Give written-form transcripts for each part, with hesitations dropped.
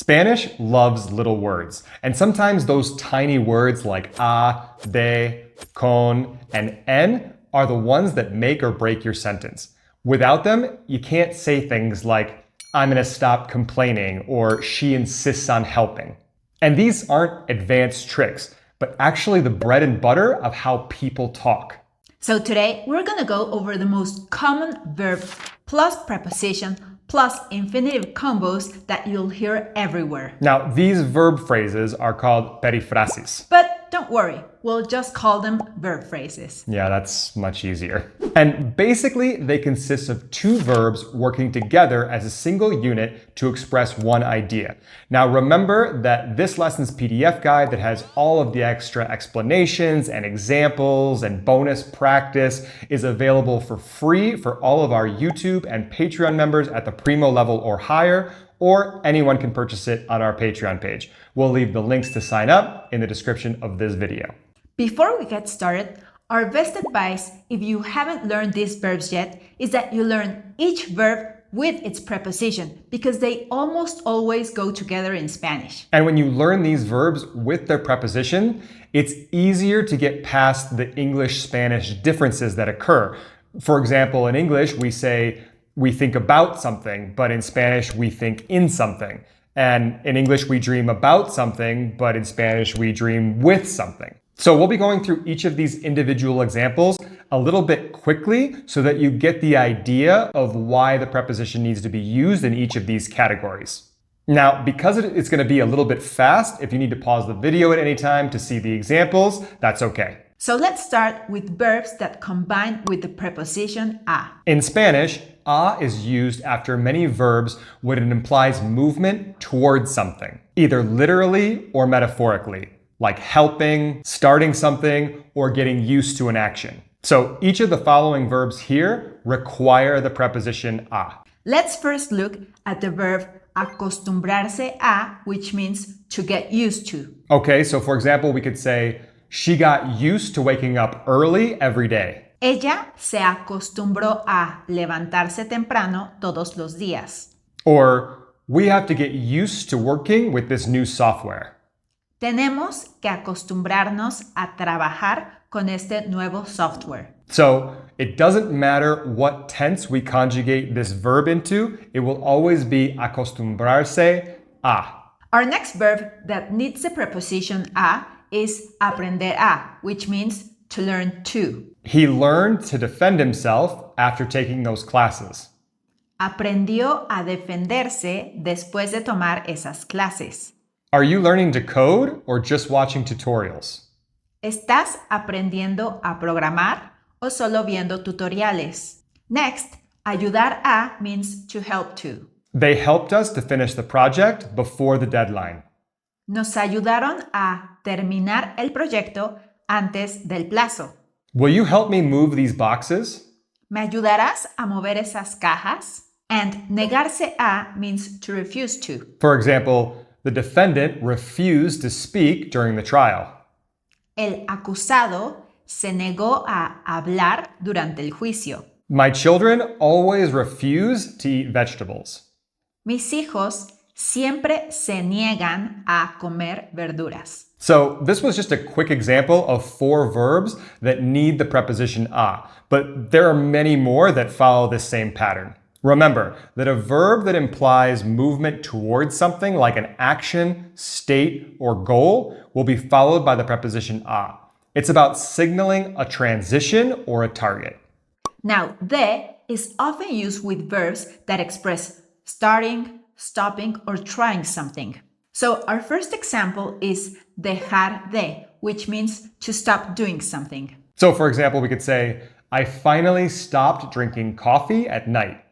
Spanish loves little words, and sometimes those tiny words like a, de, con, and en are the ones that make or break your sentence. Without them, you can't say things like, I'm going to stop complaining, or she insists on helping. And these aren't advanced tricks, but actually the bread and butter of how people talk. So today, we're going to go over the most common verb plus preposition plus infinitive combos that you'll hear everywhere. Now, these verb phrases are called periphrases. But don't worry, we'll just call them verb phrases. Yeah, that's much easier. And basically, they consist of two verbs working together as a single unit to express one idea. Now, remember that this lesson's PDF guide that has all of the extra explanations and examples and bonus practice is available for free for all of our YouTube and Patreon members at the Primo level or higher, or anyone can purchase it on our Patreon page. We'll leave the links to sign up in the description of this video. Before we get started, our best advice, if you haven't learned these verbs yet, is that you learn each verb with its preposition, because they almost always go together in Spanish. And when you learn these verbs with their preposition, it's easier to get past the English-Spanish differences that occur. For example, in English, we say, we think about something, but in Spanish, we think in something. And in English, we dream about something, but in Spanish, we dream with something. So we'll be going through each of these individual examples a little bit quickly so that you get the idea of why the preposition needs to be used in each of these categories. Now, because it's going to be a little bit fast, if you need to pause the video at any time to see the examples, that's okay. So let's start with verbs that combine with the preposition a. In Spanish, a is used after many verbs when it implies movement towards something, either literally or metaphorically, like helping, starting something, or getting used to an action. So each of the following verbs here require the preposition a. Let's first look at the verb acostumbrarse a, which means to get used to. Okay, so for example, we could say, she got used to waking up early every day. Ella se acostumbró a levantarse temprano todos los días. Or, we have to get used to working with this new software. Tenemos que acostumbrarnos a trabajar con este nuevo software. So, it doesn't matter what tense we conjugate this verb into, it will always be acostumbrarse a. Our next verb that needs the preposition a is aprender a, which means to learn to. He learned to defend himself after taking those classes. Aprendió a defenderse después de tomar esas clases. Are you learning to code or just watching tutorials? ¿Estás aprendiendo a programar o solo viendo tutoriales? Next, ayudar a means to help to. They helped us to finish the project before the deadline. Nos ayudaron a terminar el proyecto antes del plazo. Will you help me move these boxes? ¿Me ayudarás a mover esas cajas? And negarse a means to refuse to. For example, the defendant refused to speak during the trial. El acusado se negó a hablar durante el juicio. My children always refuse to eat vegetables. Mis hijos siempre se niegan a comer verduras. So this was just a quick example of 4 verbs that need the preposition a, but there are many more that follow this same pattern. Remember that a verb that implies movement towards something like an action, state, or goal will be followed by the preposition a. It's about signaling a transition or a target. Now, de is often used with verbs that express starting, stopping, or trying something. So our first example is dejar de, which means to stop doing something. So for example, we could say, I finally stopped drinking coffee at night.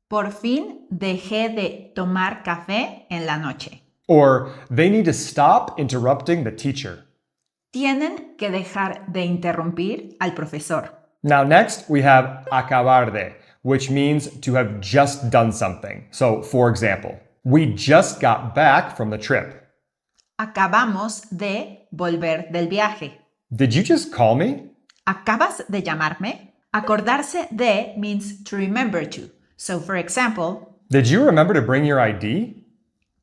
Por fin dejé de tomar café en la noche. Or they need to stop interrupting the teacher. Tienen que dejar de interrumpir al profesor. Now next, we have acabar de, which means to have just done something. So for example, we just got back from the trip. Acabamos de volver del viaje. Did you just call me? ¿Acabas de llamarme? Acordarse de means to remember to. So for example, Did you remember to bring your ID?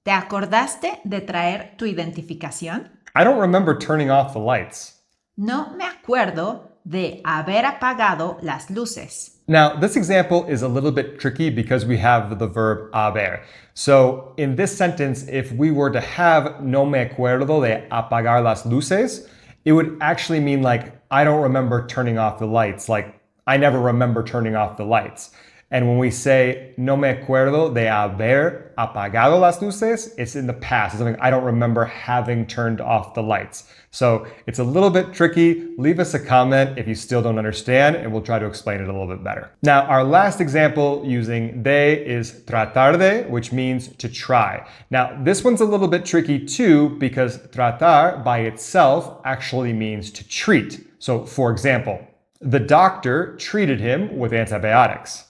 ¿Te acordaste de traer tu identificación? I don't remember turning off the lights. No me acuerdo de haber apagado las luces. Now, this example is a little bit tricky because we have the verb haber. So, in this sentence, if we were to have no me acuerdo de apagar las luces, it would actually mean like, I don't remember turning off the lights. Like, I never remember turning off the lights. And when we say no me acuerdo de haber apagado las luces, it's in the past. It's something I don't remember having turned off the lights. So it's a little bit tricky. Leave us a comment if you still don't understand, and we'll try to explain it a little bit better. Now, our last example using de is tratar de, which means to try. Now, this one's a little bit tricky too, because tratar by itself actually means to treat. So, for example, the doctor treated him with antibiotics.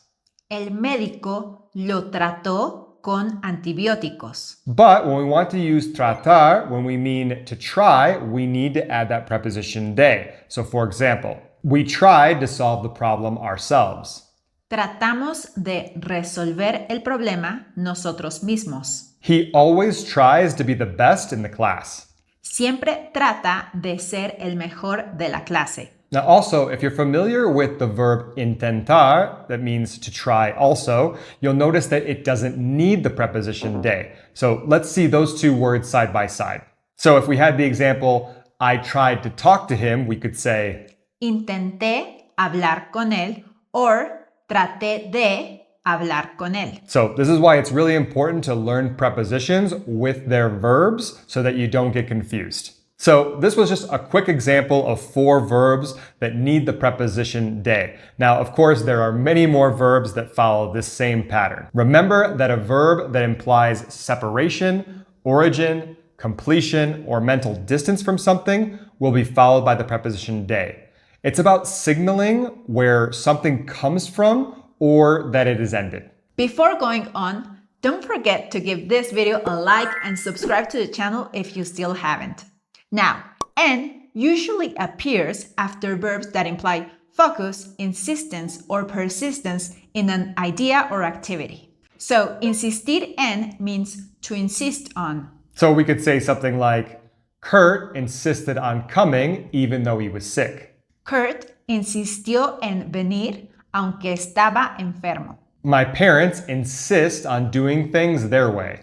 El médico lo trató con antibióticos. But when we want to use tratar, when we mean to try, we need to add that preposition de. So for example, we tried to solve the problem ourselves. Tratamos de resolver el problema nosotros mismos. He always tries to be the best in the class. Siempre trata de ser el mejor de la clase. Now also, if you're familiar with the verb intentar, that means to try also, you'll notice that it doesn't need the preposition de. So let's see those two words side by side. So if we had the example, I tried to talk to him, we could say, Intenté hablar con él or traté de hablar con él. So this is why it's really important to learn prepositions with their verbs so that you don't get confused. So this was just a quick example of 4 verbs that need the preposition de. Now, of course, there are many more verbs that follow this same pattern. Remember that a verb that implies separation, origin, completion, or mental distance from something will be followed by the preposition de. It's about signaling where something comes from or that it is ended. Before going on, don't forget to give this video a like and subscribe to the channel if you still haven't. Now, en usually appears after verbs that imply focus, insistence, or persistence in an idea or activity. So, insistir en means to insist on. So we could say something like, Kurt insisted on coming even though he was sick. Kurt insistió en venir aunque estaba enfermo. My parents insist on doing things their way.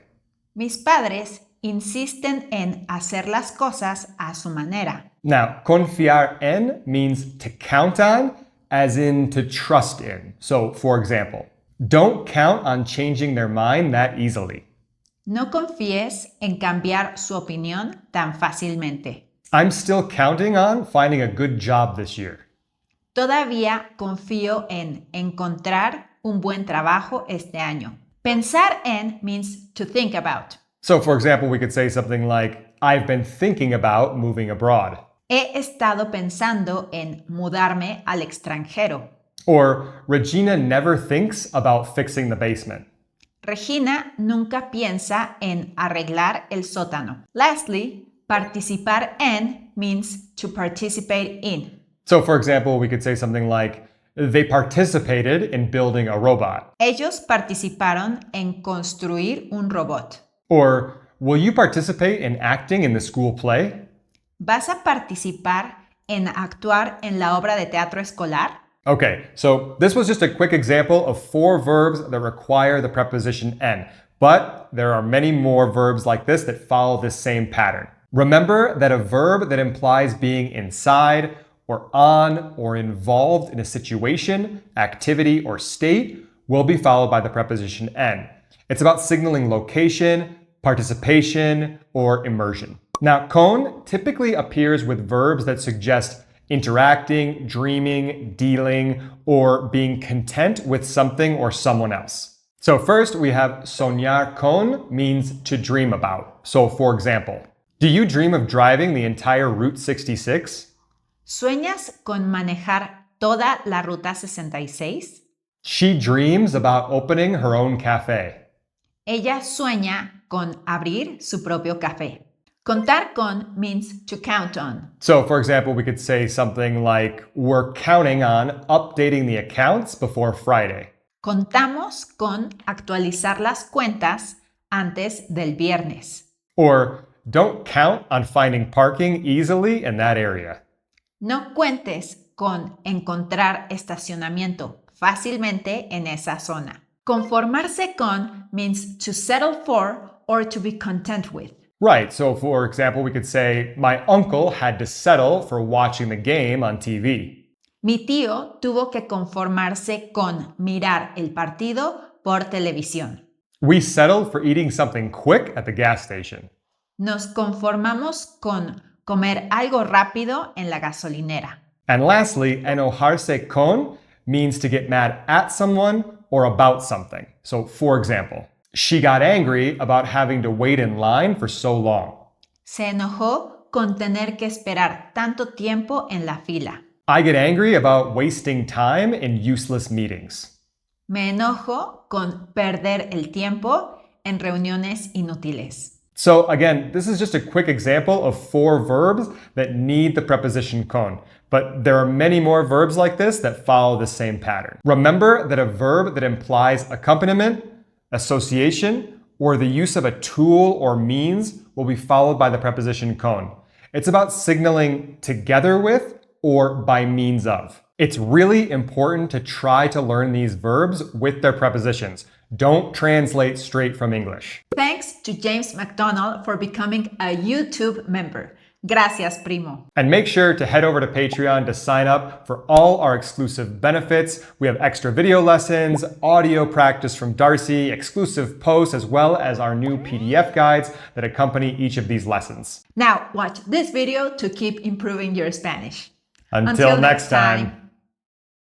Mis padres insisten en hacer las cosas a su manera. Now, confiar en means to count on, as in to trust in. So, for example, don't count on changing their mind that easily. No confíes en cambiar su opinión tan fácilmente. I'm still counting on finding a good job this year. Todavía confío en encontrar un buen trabajo este año. Pensar en means to think about. So, for example, we could say something like, I've been thinking about moving abroad. He estado pensando en mudarme al extranjero. Or, Regina never thinks about fixing the basement. Regina nunca piensa en arreglar el sótano. Lastly, participar en means to participate in. So, for example, we could say something like, they participated in building a robot. Ellos participaron en construir un robot. Or, will you participate in acting in the school play? ¿Vas a participar en actuar en la obra de teatro escolar? Okay, so this was just a quick example of 4 verbs that require the preposition en, but there are many more verbs like this that follow this same pattern. Remember that a verb that implies being inside or on or involved in a situation, activity, or state will be followed by the preposition en. It's about signaling location, participation, or immersion. Now, con typically appears with verbs that suggest interacting, dreaming, dealing, or being content with something or someone else. So first we have soñar con means to dream about. So for example, do you dream of driving the entire Route 66? ¿Sueñas con manejar toda la Ruta 66? She dreams about opening her own cafe. Ella sueña con abrir su propio café. Contar con means to count on. So, for example, we could say something like, we're counting on updating the accounts before Friday. Contamos con actualizar las cuentas antes del viernes. Or don't count on finding parking easily in that area. No cuentes con encontrar estacionamiento fácilmente en esa zona. Conformarse con means to settle for or to be content with. Right, so for example, we could say, my uncle had to settle for watching the game on TV. Mi tío tuvo que conformarse con mirar el partido por televisión. We settled for eating something quick at the gas station. Nos conformamos con comer algo rápido en la gasolinera. And lastly, enojarse con means to get mad at someone or about something. So, for example, she got angry about having to wait in line for so long. Se enojó con tener que esperar tanto tiempo en la fila. I get angry about wasting time in useless meetings. Me enojo con perder el tiempo en reuniones inútiles. So again, this is just a quick example of 4 verbs that need the preposition con. But there are many more verbs like this that follow the same pattern. Remember that a verb that implies accompaniment, association, or the use of a tool or means will be followed by the preposition con. It's about signaling together with or by means of. It's really important to try to learn these verbs with their prepositions. Don't translate straight from English. Thanks to James McDonald for becoming a YouTube member. Gracias, primo. And make sure to head over to Patreon to sign up for all our exclusive benefits. We have extra video lessons, audio practice from Darcy, exclusive posts, as well as our new PDF guides that accompany each of these lessons. Now watch this video to keep improving your Spanish. Until next time.